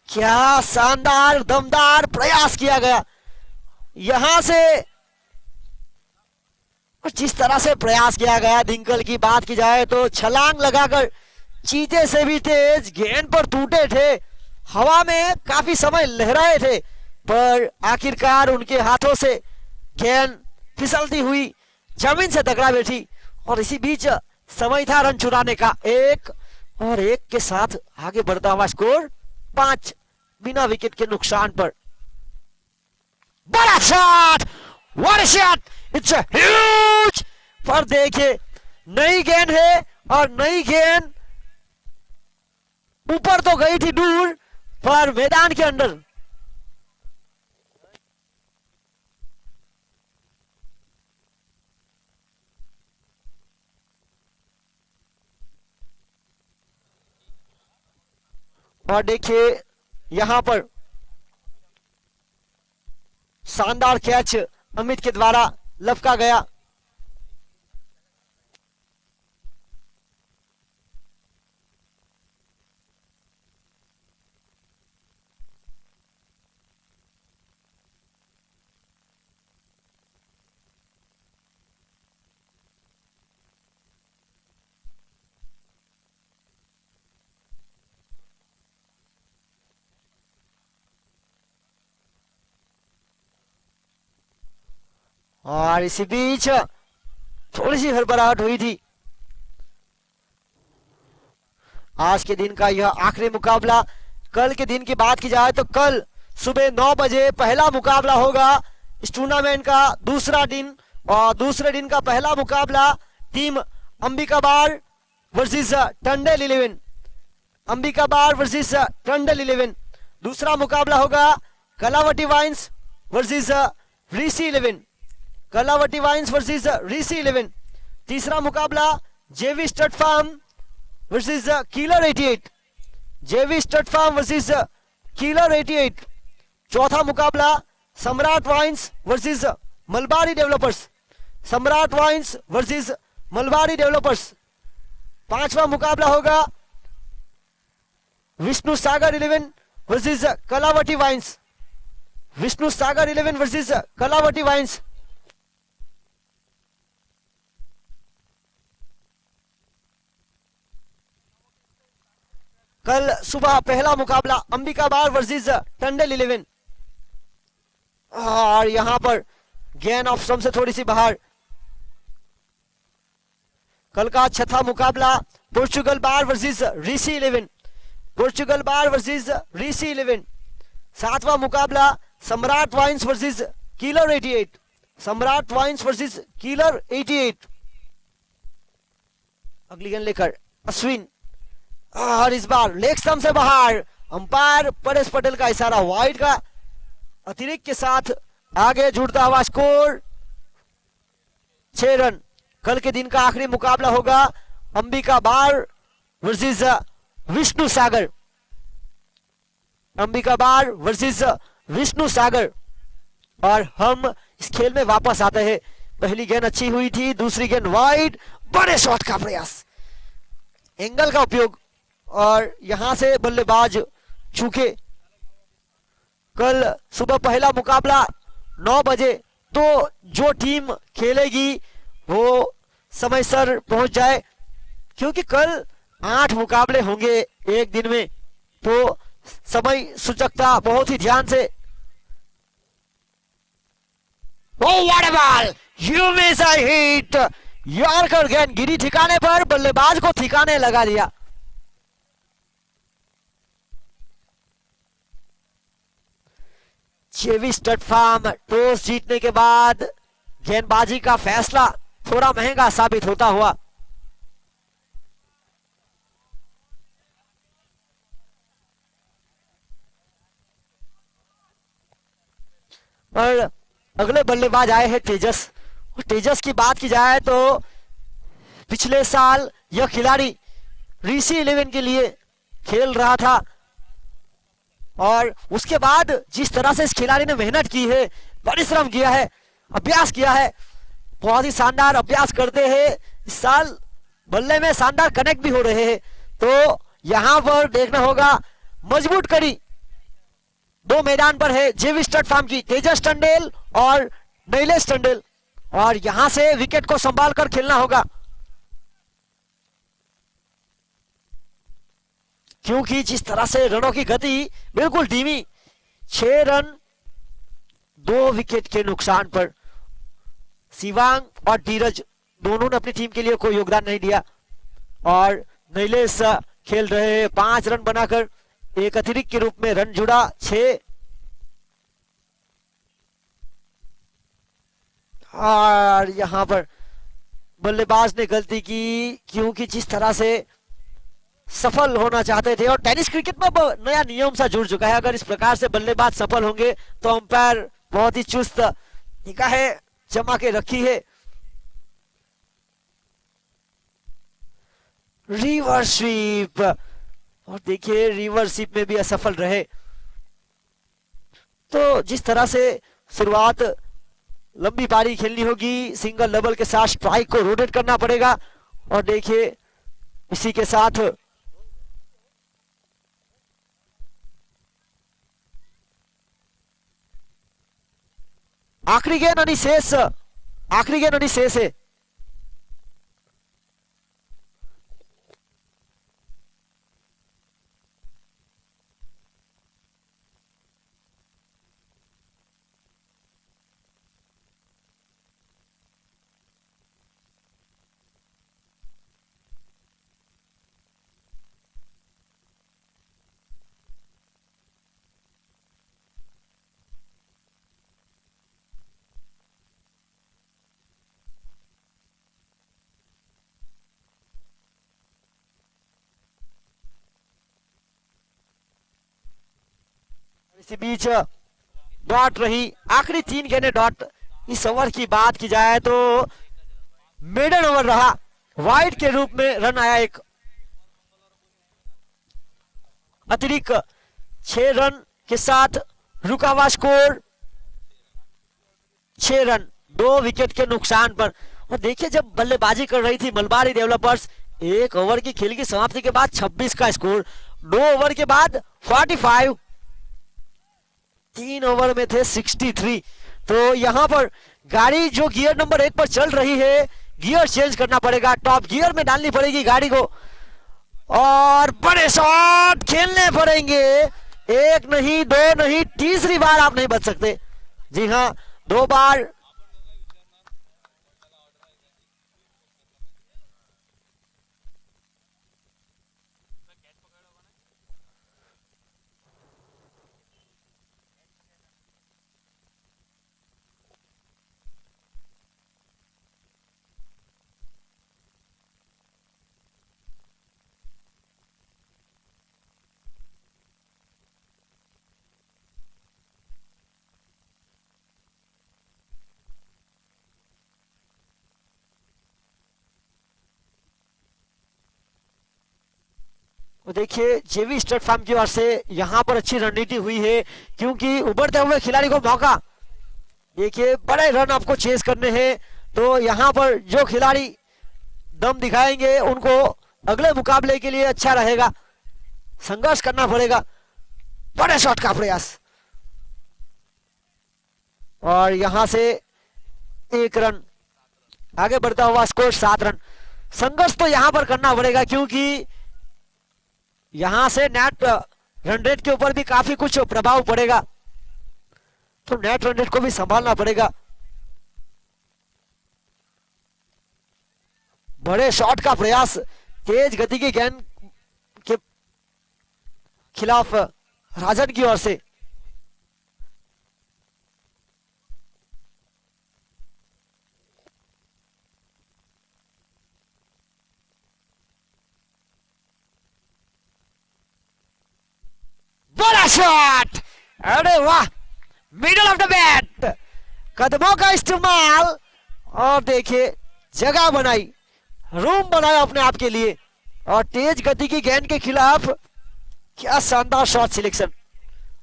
क्या शानदार दमदार प्रयास किया गया यहां से। जिस तरह से प्रयास किया गया, डिंकल की बात की जाए तो छलांग लगाकर चीते से भी तेज गेंद पर टूटे थे, हवा में काफी समय लहराए थे, पर आखिरकार उनके हाथों से गेंद फिसलती हुई जमीन से टकरा बैठी। और इसी बीच समय था रन चुराने का, 1 और 1 के साथ आगे बढ़ता हुआ स्कोर 5 बिना विकेट के नुकसान पर। बड़ा shot, what shot, it's a huge. पर देखिए नई गेंद है और नई गेंद ऊपर तो गई थी दूर, पर मैदान के अंदर। और देखिए यहां पर शानदार कैच अमित के द्वारा लपका गया। और इसी बीच थोड़ी सी हड़बड़ाहट हुई थी। आज के दिन का यह आखिरी मुकाबला। कल के दिन की बात की जाए तो कल सुबह 9 बजे पहला मुकाबला होगा इस टूर्नामेंट का दूसरा दिन। और दूसरे दिन का पहला मुकाबला टीम अंबिकाबार वर्सेस टंडल 11। अंबिकाबार वर्सेस टंडल 11। दूसरा मुकाबला होगा कलावटी वाइन्स वर्सेस ऋषि 11। कलावटी वाइन्स वर्सेस ऋषि 11। तीसरा मुकाबला जेवी स्टड फार्म वर्सेस कीलर 88। जेवी स्टड फार्म वर्सेस कीलर 88। चौथा मुकाबला सम्राट वाइन्स वर्सेस मलबारी डेवलपर्स। सम्राट वाइन्स वर्सेस मलबारी डेवलपर्स। पांचवा मुकाबला होगा विष्णु सागर 11 वर्सेस कलावटी वाइन्स। विष्णु सागर 11 वर्सेस कलावटी वाइन्स। कल सुबह पहला मुकाबला अंबिकाबार वर्सेस टंडल 11। और यहां पर गेन ऑफ स्टंप से थोड़ी सी बाहर। कल का छठा मुकाबला पोर्चुगल बार वर्सेस ऋषि 11। पोर्चुगल बार वर्सेस ऋषि 11। सातवां मुकाबला सम्राट वाइन्स वर्सेस कीलर 88। सम्राट वाइन्स वर्सेस कीलर 88। अगली गेंद लेकर अश्विन और इस बार लेग स्टंप से बाहर। अंपायर परेश पटेल का इशारा वाइड का अतिरिक्त के साथ आगे जुड़ता हुआ स्कोर 6 रन। कल के दिन का आखिरी मुकाबला होगा अंबिका बार वर्सेस विष्णु सागर। अंबिका बार वर्सेस विष्णु सागर। और हम इस खेल में वापस आते हैं। पहली गेंद अच्छी हुई थी, दूसरी गेंद वाइड। बड़े शॉट का प्रयास, एंगल का उपयोग और यहां से बल्लेबाज चूके। कल सुबह पहला मुकाबला 9 बजे, तो जो टीम खेलेगी वो समय सर पहुंच जाए, क्योंकि कल 8 मुकाबले होंगे एक दिन में, तो समय सूचकता बहुत ही ध्यान से। Oh, what a ball! You miss a hit! Yorker गेंद गिरी ठिकाने पर, बल्लेबाज को ठिकाने लगा दिया। जेवी स्टड फार्म टॉस जीतने के बाद गेंदबाजी का फैसला थोड़ा महंगा साबित होता हुआ। और अगले बल्लेबाज आए हैं तेजस। तेजस की बात की जाए तो पिछले साल यह खिलाड़ी ऋषि 11 के लिए खेल रहा था, और उसके बाद जिस तरह से इस खिलाड़ी ने मेहनत की है, परिश्रम किया है, अभ्यास किया है, बहुत ही शानदार अभ्यास करते हैं। इस साल बल्ले में शानदार कनेक्ट भी हो रहे हैं, तो यहां पर देखना होगा। मजबूत कड़ी दो मैदान पर है जेवी स्टड फार्म की, तेजस टंडेल और नैलेश टंडेल, और यहां से विकेट को संभाल कर खेलना होगा, क्योंकि जिस तरह से रनों की गति बिल्कुल धीमी। 6 रन 2 विकेट के नुकसान पर शिवांग और धीरज दोनों ने अपनी टीम के लिए कोई योगदान नहीं दिया, और नैलेश खेल रहे हैं 5 रन बनाकर, एक अतिरिक्त के रूप में रन जुड़ा 6। और यहां पर बल्लेबाज ने गलती की, क्योंकि जिस तरह से सफल होना चाहते थे, और टेनिस क्रिकेट में नया नियम सा जुड़ चुका है, अगर इस प्रकार से बल्लेबाज सफल होंगे तो अंपायर बहुत ही चुस्त निगाहें जमा के रखी है। रिवर्स स्वीप, और देखिए रिवर्स स्वीप में भी असफल रहे। तो जिस तरह से शुरुआत लंबी पारी खेलनी होगी, सिंगल डबल के साथ स्ट्राइक को रोटेट करना पड़ेगा, और देखिए इसी के साथ आखिरी गेंद अनिशेष, आखिरी गेंद अनिशेष है। इसी बीच डॉट रही, आखिरी 3 गेंदें डॉट। इस ओवर की बात की जाए तो मेडन ओवर रहा, वाइड के रूप में रन आया एक। अतिरिक्त 6 रन के साथ रुका हुआ स्कोर 6 रन, 2 विकेट के नुकसान पर। और देखिए जब बल्लेबाजी कर रही थी मलबारी डेवलपर्स, 1 ओवर की खेल की समाप्ति के बाद 26 का स्कोर, 2 ओवर के बाद 45, 3 ओवर में थे 63। तो यहां पर गाड़ी जो गियर नंबर 1 पर चल रही है, गियर चेंज करना पड़ेगा, टॉप गियर में डालनी पड़ेगी गाड़ी को और बड़े शॉट खेलने पड़ेंगे। 1 नहीं 2 नहीं, तीसरी बार आप नहीं बच सकते। जी हां, 2 बार देखिए जेवी स्टेट फार्म की ओर से यहां पर अच्छी रणनीति हुई है, क्योंकि उभरते हुए खिलाड़ी को मौका। देखिए बड़े रन आपको चेस करने हैं, तो यहां पर जो खिलाड़ी दम दिखाएंगे उनको अगले मुकाबले के लिए अच्छा रहेगा, संघर्ष करना पड़ेगा। बड़े शॉट का प्रयास और यहां से 1 रन, आगे बढ़ता हुआ स्कोर 7 रन। संघर्ष तो यहां पर करना पड़ेगा, क्योंकि यहां से नेट रन रेट के ऊपर भी काफी कुछ प्रभाव पड़ेगा, तो नेट रन रेट को भी संभालना पड़ेगा। बड़े शॉट का प्रयास, तेज गति की गेंद के खिलाफ राजन की ओर से। बड़ा शॉट, अरे वाह, मिडल ऑफ द बैट, कदमों का इस्तेमाल और देखिए जगह बनाई, रूम बनाया अपने आप के लिए और तेज गति की गेंद के खिलाफ क्या शानदार शॉट सिलेक्शन।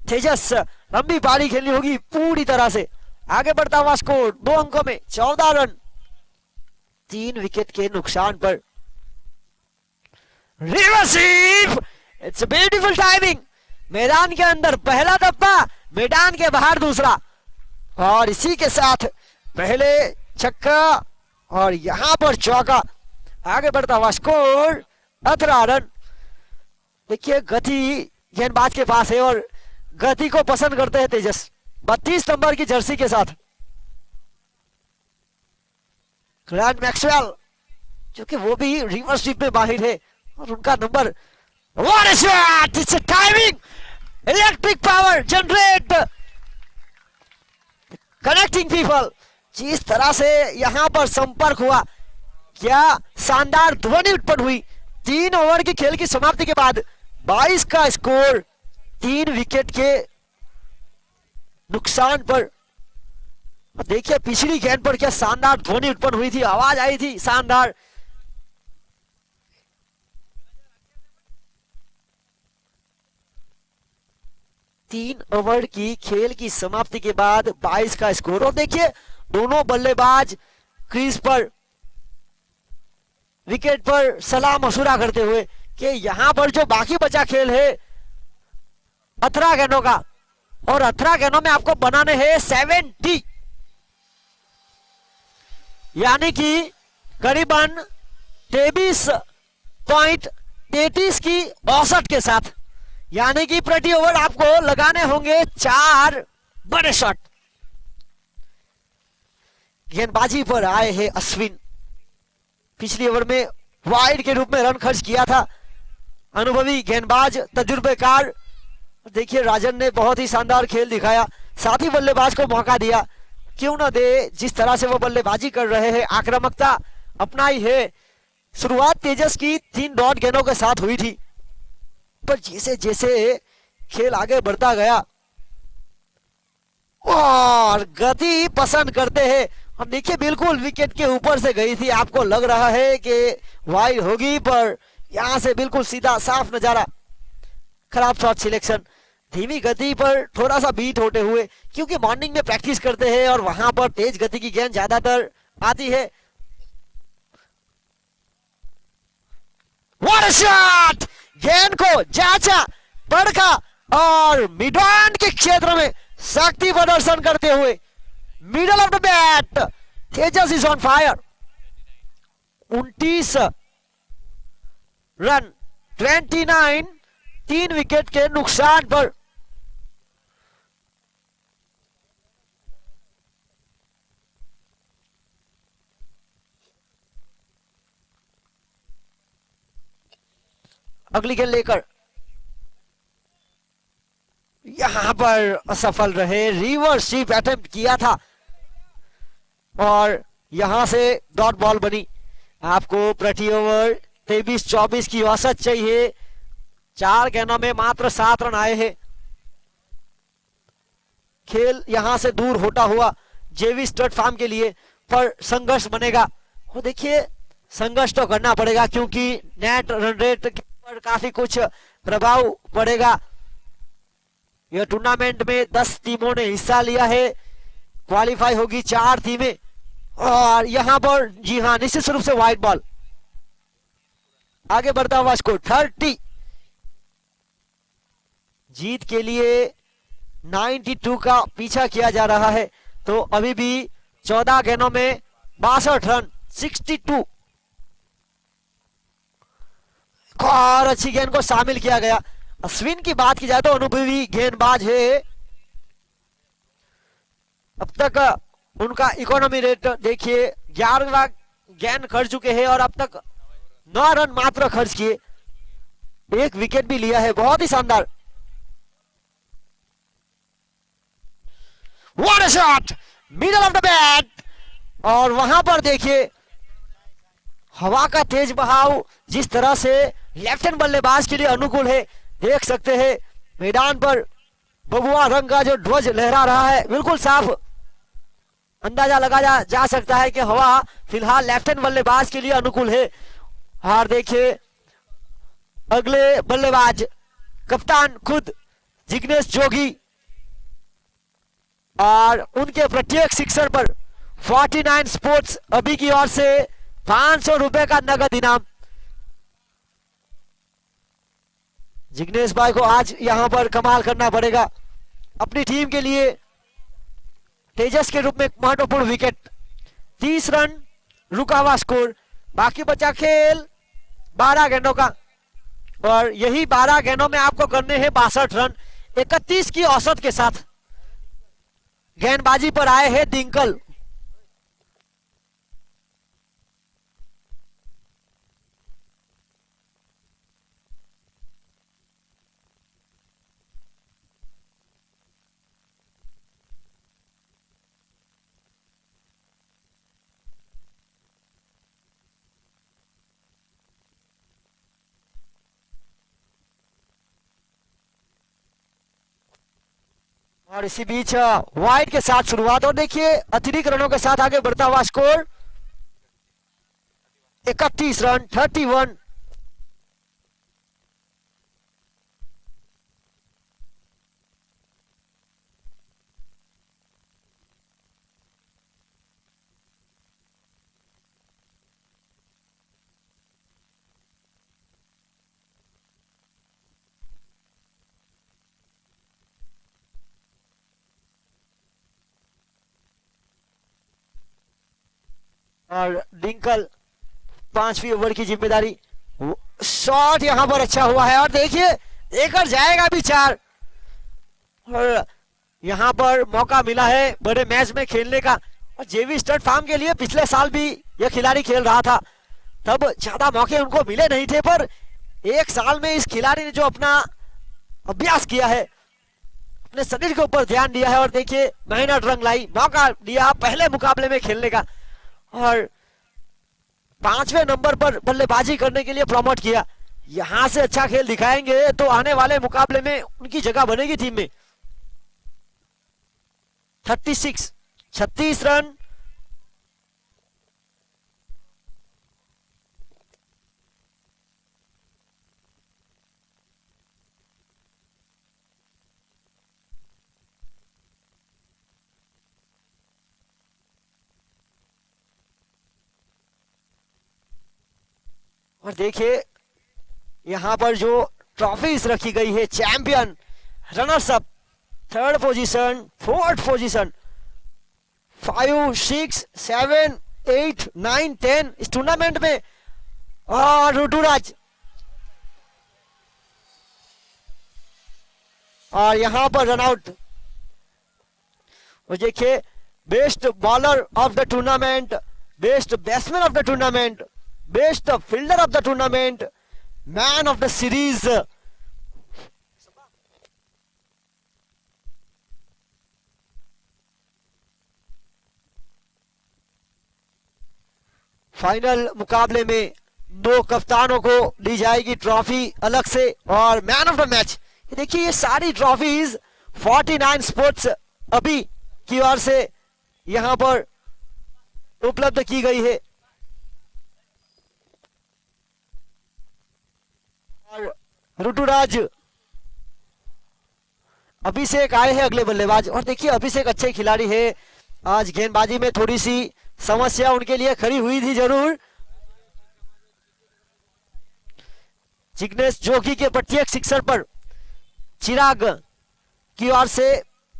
तेजस लंबी पारी खेलनी होगी पूरी तरह से। आगे बढ़ता हुआ स्कोर 2 अंकों में 14 रन, 3 विकेट के नुकसान पर। रिवर्सिव, इट्स ब्यूटीफुल टाइमिंग। मैदान के अंदर पहला धब्बा, मैदान के बाहर दूसरा, और इसी के साथ पहले छक्का और यहां पर चौका। आगे बढ़ता हुआ स्कोर 18 रन। देखिए गति गेंदबाज के पास है और गति को पसंद करते हैं तेजस, 32 नंबर की जर्सी के साथ। ग्लैन मैक्सवेल जो कि वो भी रिवर्स स्वीप में माहिर है और उनका number. What a shot! It's a timing! Electric power generate connecting people. जिस तरह से यहां पर संपर्क हुआ, क्या शानदार ध्वनि उत्पन्न हुई। 3 ओवर की खेल की समाप्ति के बाद 22 का स्कोर, 3 विकेट के नुकसान पर। देखिए पिछली गेंद पर क्या शानदार ध्वनि उत्पन्न हुई थी, आवाज आई थी शानदार। तीन ओवर की खेल की समाप्ति के बाद 22 का स्कोर। और देखिए दोनों बल्लेबाज क्रीज पर, विकेट पर सलाह मशुरा करते हुए कि यहां पर जो बाकी बचा खेल है 18 गेंदों का, और 18 गेंदों में आपको बनाने हैं 70, यानी कि करीबन 23.33 की औसत के साथ, यानी कि प्रति ओवर आपको लगाने होंगे 4 बड़े शॉट। गेंदबाजी पर आए हैं अश्विन, पिछली ओवर में वाइड के रूप में रन खर्च किया था। अनुभवी गेंदबाज, तजुर्बेकार। देखिए राजन ने बहुत ही शानदार खेल दिखाया, साथी बल्लेबाज को मौका दिया, क्यों ना दे। जिस तरह से वो बल्लेबाजी कर रहे हैं, आक्रामकता अपनाई है। शुरुआत तेजस की 3 डॉट गेंदों के साथ हुई थी, पर जैसे जैसे खेल आगे बढ़ता गया और गति पसंद करते हैं। हम देखिए बिल्कुल विकेट के ऊपर से गई थी, आपको लग रहा है कि वाइड होगी, पर यहां से बिल्कुल सीधा साफ नजारा। खराब शॉट सिलेक्शन, धीमी गति पर थोड़ा सा बीट होते हुए, क्योंकि मॉर्निंग में प्रैक्टिस करते हैं और वहां पर तेज गति की गेंद ज्यादातर आती है। What a shot! गेंद को जांचा, पड़का और मिड ऑन के क्षेत्र में शक्ति प्रदर्शन करते हुए middle of the bat Tejas is on fire. 29 run 29, 3 wicket के नुकसान पर। अगली गेंद लेकर यहां पर असफल रहे, रिवर्स स्वीप अटेम्प्ट किया था और यहां से डॉट बॉल बनी। आपको प्रति ओवर 23-24 की औसत चाहिए, 4 गेंदों में मात्र 7 रन आए हैं। खेल यहां से दूर होता हुआ जेवी स्टड फार्म के लिए, पर संघर्ष बनेगा। वो देखिए संघर्ष तो करना पड़ेगा, क्योंकि नेट रन रेट पर काफी कुछ प्रभाव पड़ेगा। यह टूर्नामेंट में 10 टीमों ने हिस्सा लिया है, क्वालिफाई होगी 4 टीमें और यहां पर जी हां निश्चित रूप से व्हाइट बॉल। आगे बढ़ता हुआ स्कोर 30। जीत के लिए 92 का पीछा किया जा रहा है, तो अभी भी 14 गेंदों में 62 रन 62। और अच्छी गेंद को शामिल किया गया। अश्विन की बात की जाए तो अनुभवी गेंदबाज है, अब तक उनका इकोनॉमी रेट देखिए 11 गेंद कर चुके हैं और अब तक 9 रन मात्र खर्च किए, 1 विकेट भी लिया है, बहुत ही शानदार। What a shot, middle of the bat और वहां पर देखिए हवा का तेज बहाव जिस तरह से लेफ्ट हैंड बल्लेबाज के लिए अनुकूल है, देख सकते हैं मैदान पर भगवा रंग का जो ध्वज लहरा रहा है, बिल्कुल साफ अंदाजा लगाया जा सकता है कि हवा फिलहाल लेफ्ट हैंड बल्लेबाज के लिए अनुकूल है। और देखिए अगले बल्लेबाज कप्तान खुद जिग्नेश जोगी और उनके प्रत्येक सिक्सर पर 49 स्पोर्ट्स अभी की ओर से 500 रुपए का नगद इनाम। जिग्नेश भाई को आज यहां पर कमाल करना पड़ेगा अपनी टीम के लिए। तेजस के रूप में महत्वपूर्ण विकेट, 30 रन रुका हुआ स्कोर, बाकी बचा खेल 12 गेंदों का और यही 12 गेंदों में आपको करने हैं 62 रन 31 की औसत के साथ। गेंदबाजी पर आए हैं डिंकल। और इसी बीच वाइड के साथ शुरुआत और देखिए अतिरिक्त रनों के साथ आगे बढ़ता हुआ स्कोर 31 रन 31। और डिंकल 5वीं ओवर की जिम्मेदारी। शॉट यहां पर अच्छा हुआ है और देखिए लेकर जाएगा भी 4 और यहां पर मौका मिला है बड़े मैच में खेलने का। और जेवी स्टड फार्म के लिए पिछले साल भी यह खिलाड़ी खेल रहा था, तब ज्यादा मौके उनको मिले नहीं थे, पर 1 साल में इस खिलाड़ी ने जो अपना अभ्यास किया है, अपने शरीर के ऊपर ध्यान दिया है और देखिए मेहनत रंग लाई, मौका दिया पहले मुकाबले में खेलने का और 5वें नंबर पर बल्लेबाजी करने के लिए प्रमोट किया। यहां से अच्छा खेल दिखाएंगे तो आने वाले मुकाबले में उनकी जगह बनेगी टीम में। 36, 36 रन। और देखिए यहां पर जो ट्रॉफीज रखी गई है, champion, runners up, third position, fourth position, 5, 6, 7, 8, 9, 10 इस टूर्नामेंट में। और ऋतुराज, और यहां पर रन आउट। और देखिए best bowler of the tournament, best batsman of the tournament, best fielder of the tournament, man of the series, final मुकाबले में 2 कप्तानों को दी जाएगी ट्रॉफी अलग से, और मैन ऑफ द मैच। देखिए ये सारी ट्रॉफीज 49 स्पोर्ट्स अभी की ओर से यहां पर उपलब्ध की गई है। और ऋतुराज, अभिषेक आए हैं अगले बल्लेबाज। और देखिए अभिषेक अच्छे खिलाड़ी है, आज गेंदबाजी में थोड़ी सी समस्या उनके लिए खड़ी हुई थी जरूर। जिग्नेश जोगी के प्रत्येक सिक्सर पर चिराग की ओर से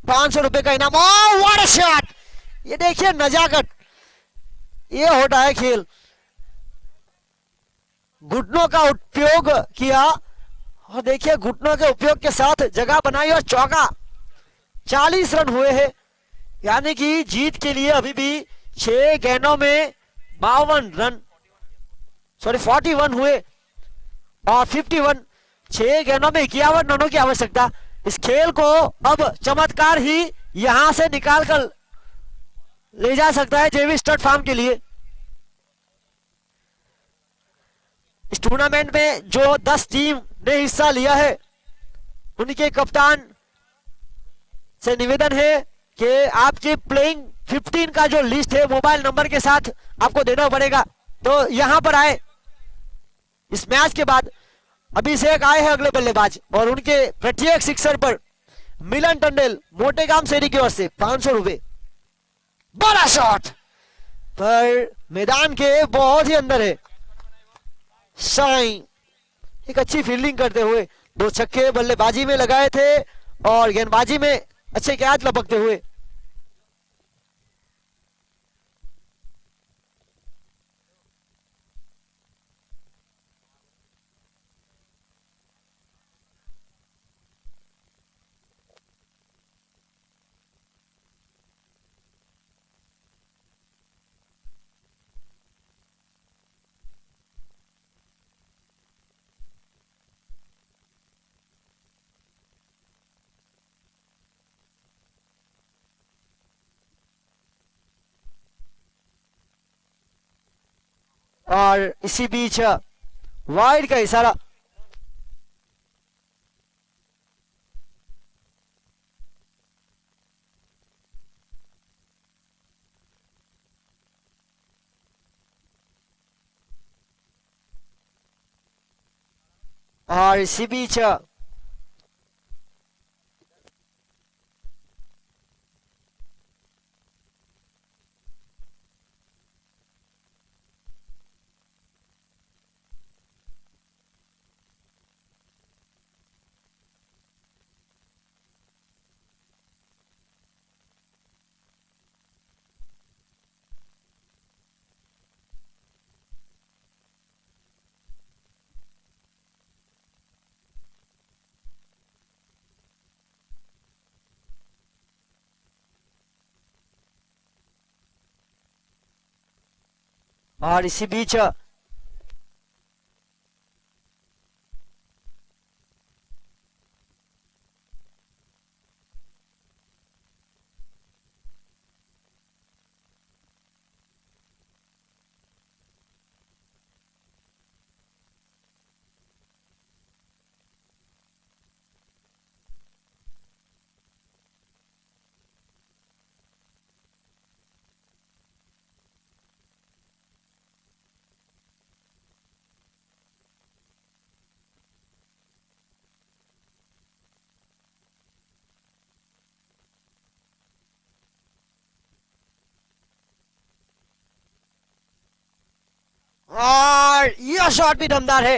500 रुपए का इनाम। What a shot! ये देखिए नजाकत, ये होता है खेल। घुटनों का उपयोग किया, और देखिए घुटनों के उपयोग के साथ जगह बनाई और चौका। 40 रन हुए हैं, यानी कि जीत के लिए अभी भी 6 गेंदों में 52 रन, सॉरी 41 हुए, और 51, 6 गेंदों में 51 रनों की आवश्यकता। इस खेल को अब चमत्कार ही यहां से निकाल कर ले जा सकता है जेवी स्टड फार्म के लिए। इस टूर्नामेंट में जो 10 टीम ने हिस्सा लिया है, उनके कप्तान से निवेदन है कि आपकी प्लेइंग 15 का जो लिस्ट है मोबाइल नंबर के साथ आपको देना पड़ेगा। तो यहां पर आए। इस मैच के बाद अभिषेक आए हैं अगले बल्लेबाज, और उनके प्रत्येक सिक्सर पर मिलन टंडेल मोटेगाम शेरी की ओर से 500 रुपए। बड़ा शॉट, पर मैदान के बहुत ही अंदर है। साई एक अच्छी फील्डिंग करते हुए 2 छक्के बल्लेबाजी में लगाए थे, और गेंदबाजी में अच्छे कैच लपकते हुए। और इसी बीच वाइड का इशारा। और इसी बीच और इसी बीच शॉट भी दमदार है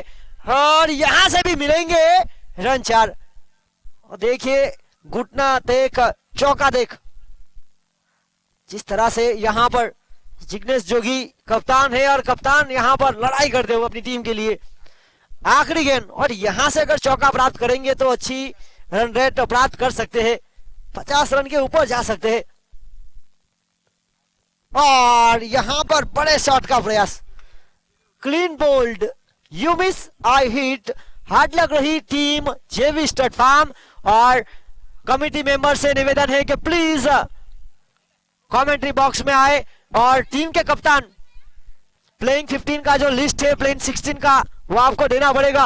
और यहां से भी मिलेंगे रन 4। और देखिए घुटना देख, चौका देख, जिस तरह से यहां पर जिग्नेश जोगी कप्तान है और कप्तान यहां पर लड़ाई करते हुए अपनी टीम के लिए। आखिरी गेंद और यहां से अगर चौका प्राप्त करेंगे तो अच्छी रन रेट प्राप्त कर सकते हैं, 50 रन के ऊपर जा सकते हैं। और यहां पर बड़े शॉट का प्रयास, clean bowled, you miss I hit. Hard लग रही टीम जेवी स्टड फार्म और कमिटी मेंबर से निवेदन है कि प्लीज कमेंट्री बॉक्स में आए और टीम के कप्तान प्लेइंग 15 का जो लिस्ट है प्लेइंग 16 का वो आपको देना पड़ेगा।